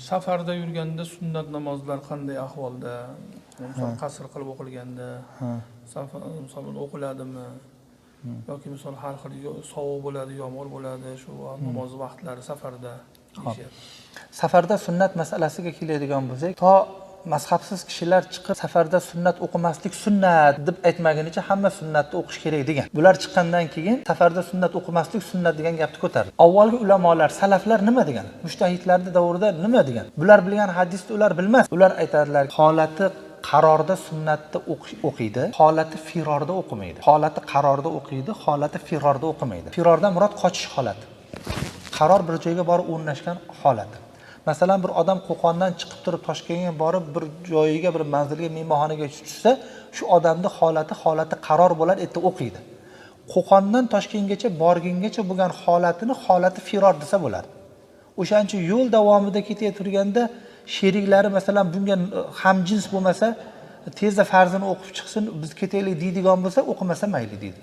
Safarda yurganda sunnat namozlar qanday ahvolda? Misol qasr qilib o'qilganda, safar misol o'qiladimi? Yoki misol har xil sovuq bo'ladi, yomg'ir bo'ladi, shu namoz vaqtlari safarda deyishyapti. Safarda sunnat masalasiga keladigan bo'lsak, to mazhabsiz kishilar chiqib safarda sunnat o'qimaslik sunnat deb aytmagunicha hamma sunnatni o'qish kerak degan. Bular chiqqandan keyin safarda sunnat o'qimaslik sunnat degan gapni ko'tardi. Avvalgi ulamolar, salaflar nima degan? Mujtahidlarning davrida nima degan? Bular bilgan hadisni ular bilmas. Ular aytadilar, holati qarorda sunnatni o'qiydi, holati firorda o'qimaydi. Holati qarorda o'qiydi, holati firorda o'qimaydi. Firordan murod qochish holati. Qaror bir joyga borib o'rnashgan holat. Masalan, bir odam Qo'qondan chiqib turib Toshkentga borib bir joyiga, bir manzilga, mehmonxonaga tushsa, shu odamning holati qaror bo'ladi, erta o'qiydi. Qo'qondan Toshkentgacha borgungacha bo'lgan holati firor desa bo'ladi. O'shancha yo'l davomida ketayotganda sheriklari masalan bunga hamjins bo'lmasa, tezda farzini o'qib chiqsin, biz ketaylik deydigan bo'lsa, o'qimasa mayli deydi.